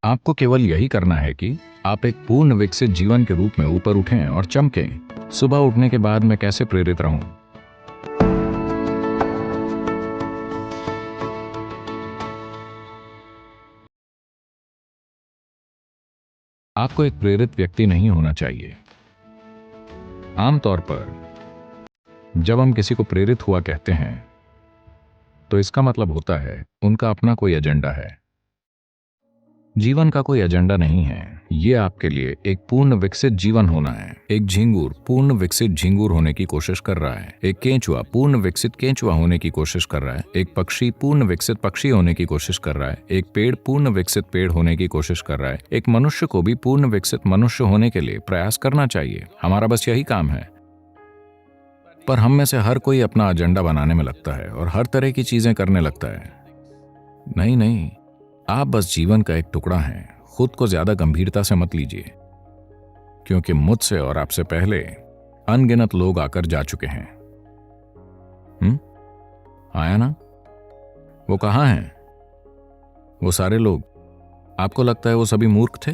आपको केवल यही करना है कि आप एक पूर्ण विकसित जीवन के रूप में ऊपर उठें और चमकें। सुबह उठने के बाद मैं कैसे प्रेरित रहूं? आपको एक प्रेरित व्यक्ति नहीं होना चाहिए। आमतौर पर जब हम किसी को प्रेरित हुआ कहते हैं तो इसका मतलब होता है उनका अपना कोई एजेंडा है। जीवन का कोई एजेंडा नहीं है। ये आपके लिए एक पूर्ण विकसित जीवन होना है। एक झींगुर पूर्ण विकसित झींगुर होने की कोशिश कर रहा है। एक केंचुआ पूर्ण विकसित केंचुआ होने की कोशिश कर रहा है। एक पक्षी पूर्ण विकसित पक्षी होने की कोशिश कर रहा है। एक पेड़ पूर्ण विकसित पेड़ होने की कोशिश कर रहा है। एक मनुष्य को भी पूर्ण विकसित मनुष्य होने के लिए प्रयास करना चाहिए। हमारा बस यही काम है। पर हम में से हर कोई अपना एजेंडा बनाने में लगता है और हर तरह की चीजें करने लगता है। नहीं नहीं, आप बस जीवन का एक टुकड़ा हैं। खुद को ज्यादा गंभीरता से मत लीजिए, क्योंकि मुझसे और आपसे पहले अनगिनत लोग आकर जा चुके हैं। आया ना? वो कहाँ हैं? वो सारे लोग, आपको लगता है वो सभी मूर्ख थे?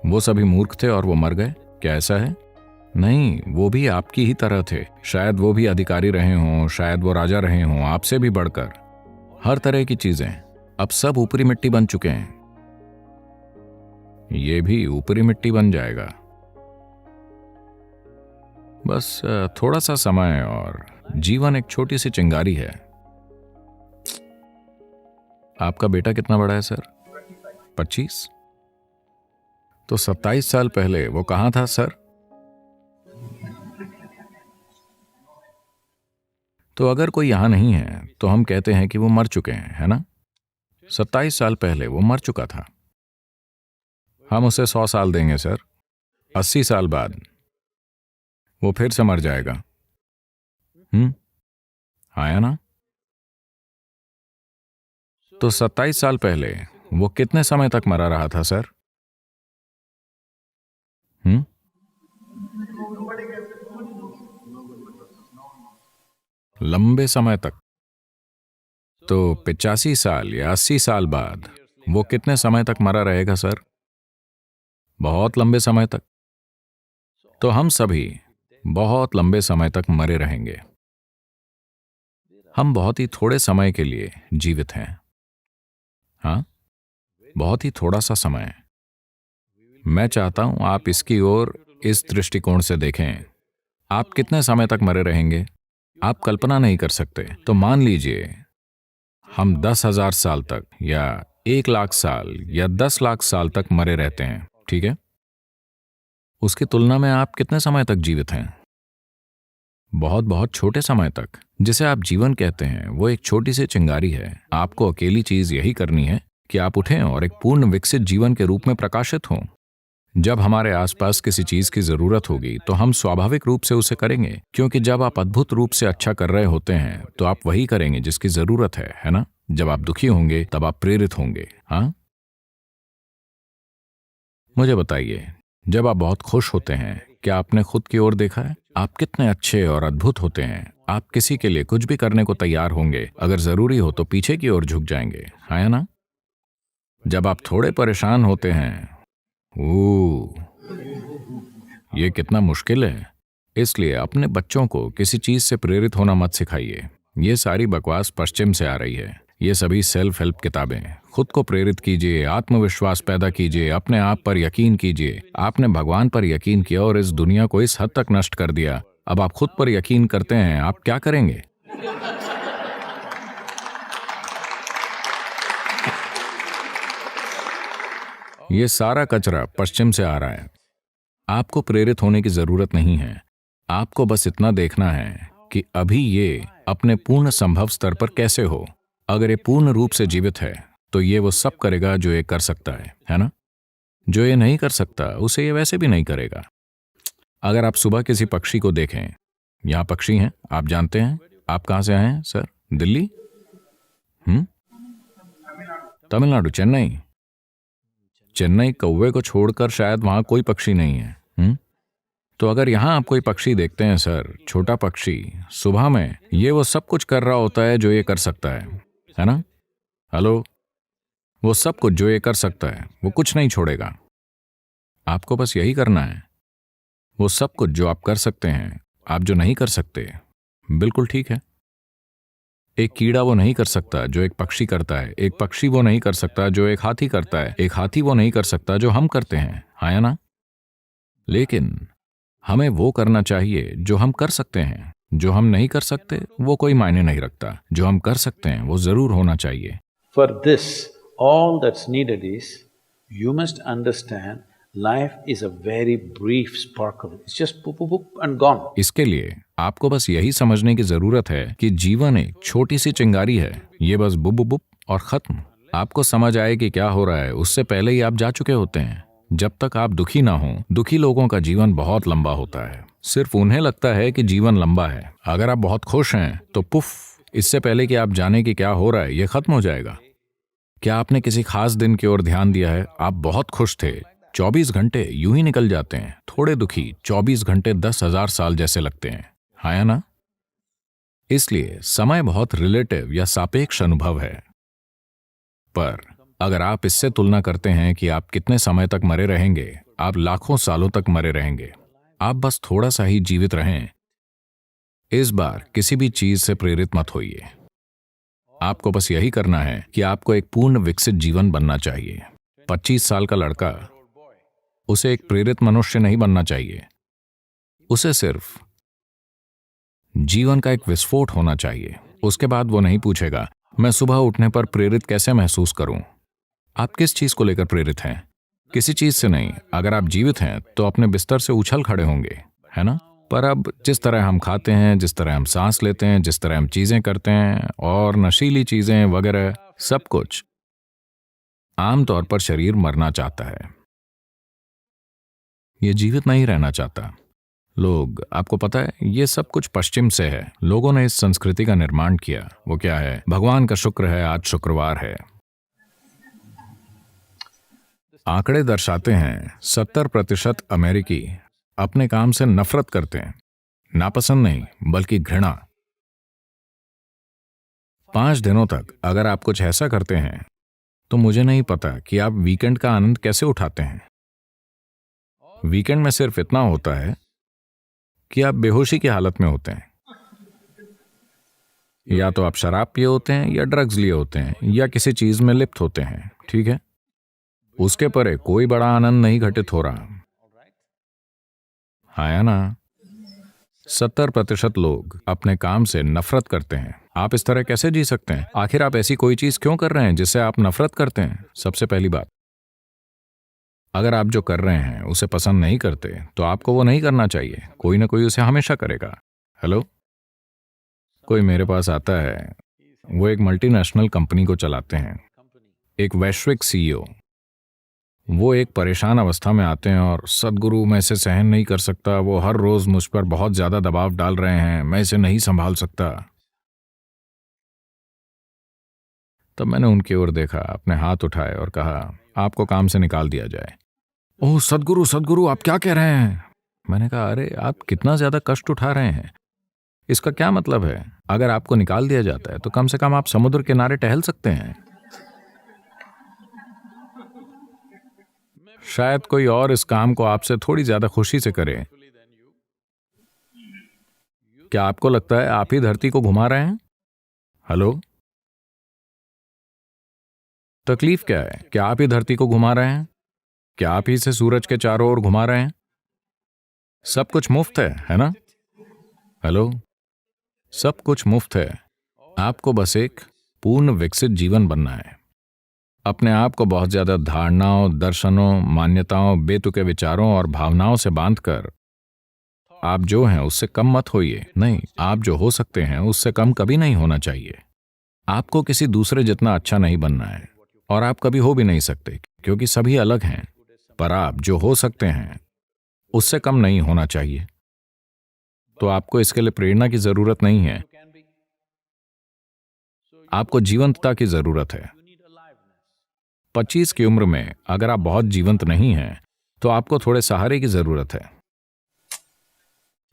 वो सभी मूर्ख थे और वो मर गए? क्या ऐसा है? नहीं, वो भी आपकी ही तरह थे। शायद वो भी अधिकारी रहे हों, शायद वो राजा रहे हों, आपसे भी बढ़कर। हर तरह की चीजें। अब सब ऊपरी मिट्टी बन चुके हैं। ये भी ऊपरी मिट्टी बन जाएगा। बस थोड़ा सा समय और जीवन एक छोटी सी चिंगारी है। आपका बेटा कितना बड़ा है सर? 25? तो 27 साल पहले वो कहां था सर? तो अगर कोई यहां नहीं है तो हम कहते हैं कि वो मर चुके हैं, है ना? 27 साल पहले वो मर चुका था। हम उसे 100 साल देंगे सर। 80 साल बाद वो फिर से मर जाएगा। आया ना? तो 27 साल पहले वो कितने समय तक मरा रहा था सर? लंबे समय तक। तो 85 साल या 80 साल बाद वो कितने समय तक मरा रहेगा सर? बहुत लंबे समय तक। तो हम सभी बहुत लंबे समय तक मरे रहेंगे। हम बहुत ही थोड़े समय के लिए जीवित हैं। हाँ, बहुत ही थोड़ा सा समय। मैं चाहता हूं आप इसकी ओर इस दृष्टिकोण से देखें। आप कितने समय तक मरे रहेंगे? आप कल्पना नहीं कर सकते। तो मान लीजिए हम 10,000 साल तक या 1,00,000 साल या 10 लाख साल तक मरे रहते हैं, ठीक है? उसकी तुलना में आप कितने समय तक जीवित हैं? बहुत बहुत छोटे समय तक। जिसे आप जीवन कहते हैं वो एक छोटी सी चिंगारी है। आपको अकेली चीज यही करनी है कि आप उठें और एक पूर्ण विकसित जीवन के रूप में प्रकाशित हों। जब हमारे आसपास किसी चीज की जरूरत होगी तो हम स्वाभाविक रूप से उसे करेंगे, क्योंकि जब आप अद्भुत रूप से अच्छा कर रहे होते हैं तो आप वही करेंगे जिसकी जरूरत है ना? जब आप दुखी होंगे तब आप प्रेरित होंगे। हाँ, मुझे बताइए, जब आप बहुत खुश होते हैं क्या आपने खुद की ओर देखा है? आप कितने अच्छे और अद्भुत होते हैं। आप किसी के लिए कुछ भी करने को तैयार होंगे। अगर जरूरी हो तो पीछे की ओर झुक जाएंगे, है ना? जब आप थोड़े परेशान होते हैं, ये कितना मुश्किल है। इसलिए अपने बच्चों को किसी चीज से प्रेरित होना मत सिखाइए। ये सारी बकवास पश्चिम से आ रही है। ये सभी सेल्फ हेल्प किताबें। खुद को प्रेरित कीजिए, आत्मविश्वास पैदा कीजिए, अपने आप पर यकीन कीजिए। आपने भगवान पर यकीन किया और इस दुनिया को इस हद तक नष्ट कर दिया। अब आप खुद पर यकीन करते हैं, आप क्या करेंगे? ये सारा कचरा पश्चिम से आ रहा है। आपको प्रेरित होने की जरूरत नहीं है। आपको बस इतना देखना है कि अभी ये अपने पूर्ण संभव स्तर पर कैसे हो। अगर ये पूर्ण रूप से जीवित है तो ये वो सब करेगा जो ये कर सकता है ना? जो ये नहीं कर सकता उसे ये वैसे भी नहीं करेगा। अगर आप सुबह किसी पक्षी को देखें, यहाँ पक्षी हैं, आप जानते हैं। आप कहाँ से आए हैं सर? दिल्ली? तमिलनाडु, चेन्नई। चेन्नई कौवे को छोड़कर शायद वहां कोई पक्षी नहीं है। तो अगर यहां आप कोई पक्षी देखते हैं सर, छोटा पक्षी, सुबह में ये वो सब कुछ कर रहा होता है जो ये कर सकता है ना? हेलो, वो सब कुछ जो ये कर सकता है वो कुछ नहीं छोड़ेगा। आपको बस यही करना है। वो सब कुछ जो आप कर सकते हैं, आप जो नहीं कर सकते, बिल्कुल ठीक है। एक कीड़ा वो नहीं कर सकता जो एक पक्षी करता है, एक पक्षी वो नहीं कर सकता जो एक हाथी करता है, एक हाथी वो नहीं कर सकता जो हम करते हैं, हाँ या ना? लेकिन हमें वो करना चाहिए जो हम कर सकते हैं। जो हम नहीं कर सकते वो कोई मायने नहीं रखता, जो हम कर सकते हैं वो जरूर होना चाहिए। For this, all that's needed is you must understand life is a very brief sparkle. It's just poop, poop, poop and gone. इसके लिए आपको बस यही समझने की जरूरत है कि जीवन एक छोटी सी चिंगारी है, ये बस बुप बुप बुप और खत्म। आपको समझ आए कि क्या हो रहा है उससे पहले ही आप जा चुके होते हैं। जब तक आप दुखी ना हो, दुखी लोगों का जीवन बहुत लंबा होता है। सिर्फ उन्हें लगता है कि जीवन लंबा है। अगर आप बहुत खुश हैं तो पुफ, इससे पहले कि आप जाने कि क्या हो रहा है ये खत्म हो जाएगा। क्या आपने किसी खास दिन की ओर ध्यान दिया है? आप बहुत खुश थे, 24 घंटे यूं ही निकल जाते हैं। थोड़े दुखी, 24 घंटे 10,000 साल जैसे लगते हैं, हाँ या ना? इसलिए समय बहुत रिलेटिव या सापेक्ष अनुभव है। पर अगर आप इससे तुलना करते हैं कि आप कितने समय तक मरे रहेंगे, आप लाखों सालों तक मरे रहेंगे। आप बस थोड़ा सा ही जीवित रहें। इस बार किसी भी चीज से प्रेरित मत होइए। आपको बस यही करना है कि आपको एक पूर्ण विकसित जीवन बनना चाहिए। 25 साल का लड़का, उसे एक प्रेरित मनुष्य नहीं बनना चाहिए। उसे सिर्फ जीवन का एक विस्फोट होना चाहिए। उसके बाद वो नहीं पूछेगा मैं सुबह उठने पर प्रेरित कैसे महसूस करूं। आप किस चीज को लेकर प्रेरित हैं? किसी चीज से नहीं। अगर आप जीवित हैं तो अपने बिस्तर से उछल खड़े होंगे, है ना? पर अब जिस तरह हम खाते हैं, जिस तरह हम सांस लेते हैं, जिस तरह हम चीजें करते हैं और नशीली चीजें वगैरह, सब कुछ आमतौर पर शरीर मरना चाहता है, ये जीवित नहीं रहना चाहता। लोग, आपको पता है, ये सब कुछ पश्चिम से है। लोगों ने इस संस्कृति का निर्माण किया। वो क्या है? भगवान का शुक्र है आज शुक्रवार है। आंकड़े दर्शाते हैं 70% अमेरिकी अपने काम से नफरत करते हैं। नापसंद नहीं, बल्कि घृणा। 5 दिनों तक अगर आप कुछ ऐसा करते हैं तो मुझे नहीं पता कि आप वीकेंड का आनंद कैसे उठाते हैं। वीकेंड में सिर्फ इतना होता है कि आप बेहोशी की हालत में होते हैं। या तो आप शराब पिए होते हैं, या ड्रग्स लिए होते हैं, या किसी चीज में लिप्त होते हैं, ठीक है? उसके परे कोई बड़ा आनंद नहीं घटित हो रहा, हाँ या ना? 70% लोग अपने काम से नफरत करते हैं। आप इस तरह कैसे जी सकते हैं? आखिर आप ऐसी कोई चीज क्यों कर रहे हैं जिससे आप नफरत करते हैं? सबसे पहली बात, अगर आप जो कर रहे हैं उसे पसंद नहीं करते तो आपको वो नहीं करना चाहिए। कोई ना कोई उसे हमेशा करेगा। हेलो? कोई मेरे पास आता है, वो एक मल्टीनेशनल कंपनी को चलाते हैं, एक वैश्विक सीईओ। वो एक परेशान अवस्था में आते हैं और सदगुरु, मैं इसे सहन नहीं कर सकता, वो हर रोज मुझ पर बहुत ज्यादा दबाव डाल रहे हैं, मैं इसे नहीं संभाल सकता। तब मैंने उनकी ओर देखा, अपने हाथ उठाए और कहा आपको काम से निकाल दिया जाए। ओह सदगुरु, सदगुरु, आप क्या कह रहे हैं? मैंने कहा अरे आप कितना ज्यादा कष्ट उठा रहे हैं। इसका क्या मतलब है? अगर आपको निकाल दिया जाता है तो कम से कम आप समुद्र किनारे टहल सकते हैं। शायद कोई और इस काम को आपसे थोड़ी ज्यादा खुशी से करे। क्या आपको लगता है आप ही धरती को घुमा रहे हैं? हेलो? तकलीफ क्या है? क्या आप ही धरती को घुमा रहे हैं? क्या आप ही इसे सूरज के चारों ओर घुमा रहे हैं? सब कुछ मुफ्त है ना? हेलो? सब कुछ मुफ्त है। आपको बस एक पूर्ण विकसित जीवन बनना है। अपने आप को बहुत ज्यादा धारणाओं, दर्शनों, मान्यताओं, बेतुके विचारों और भावनाओं से बांधकर आप जो हैं उससे कम मत होइए। नहीं, आप जो हो सकते हैं उससे कम कभी नहीं होना चाहिए। आपको किसी दूसरे जितना अच्छा नहीं बनना है, और आप कभी हो भी नहीं सकते, क्योंकि सभी अलग हैं। पर आप जो हो सकते हैं उससे कम नहीं होना चाहिए। तो आपको इसके लिए प्रेरणा की जरूरत नहीं है, आपको जीवंतता की जरूरत है। 25 की उम्र में अगर आप बहुत जीवंत नहीं हैं तो आपको थोड़े सहारे की जरूरत है।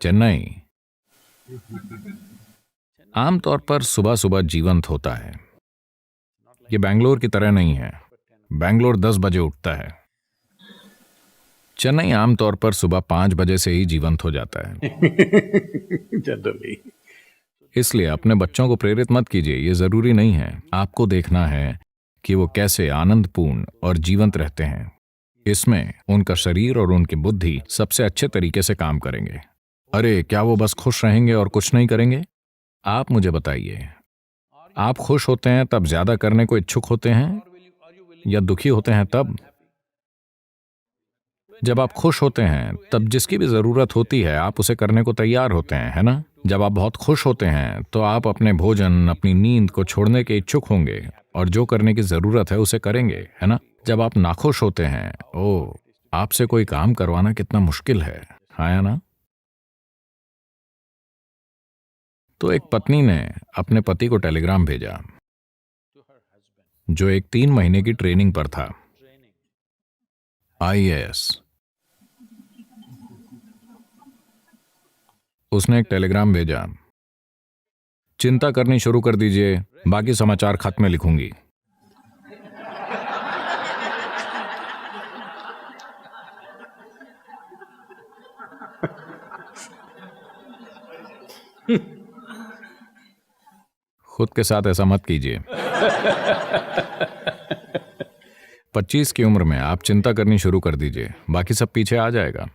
चेन्नई आमतौर पर सुबह सुबह जीवंत होता है। ये बेंगलोर की तरह नहीं है। बेंगलोर 10 बजे उठता है। चेन्नई आमतौर पर सुबह 5 बजे से ही जीवंत हो जाता है। Generally. इसलिए अपने बच्चों को प्रेरित मत कीजिए, ये जरूरी नहीं है। आपको देखना है कि वो कैसे आनंदपूर्ण और जीवंत रहते हैं। इसमें उनका शरीर और उनकी बुद्धि सबसे अच्छे तरीके से काम करेंगे। अरे क्या वो बस खुश रहेंगे और कुछ नहीं करेंगे? आप मुझे बताइए, आप खुश होते हैं तब ज्यादा करने को इच्छुक होते हैं या दुखी होते हैं तब? जब आप खुश होते हैं तब जिसकी भी जरूरत होती है आप उसे करने को तैयार होते हैं, है ना? जब आप बहुत खुश होते हैं तो आप अपने भोजन, अपनी नींद को छोड़ने के इच्छुक होंगे और जो करने की जरूरत है उसे करेंगे, है ना? जब आप नाखुश होते हैं, ओ, आपसे कोई काम करवाना कितना मुश्किल है या ना? तो एक पत्नी ने अपने पति को टेलीग्राम भेजा जो एक 3 महीने की ट्रेनिंग पर था, IAS। उसने एक टेलीग्राम भेजा, चिंता करनी शुरू कर दीजिए, बाकी समाचार खत में लिखूंगी। खुद के साथ ऐसा मत कीजिए। 25 की उम्र में आप चिंता करनी शुरू कर दीजिए, बाकी सब पीछे आ जाएगा।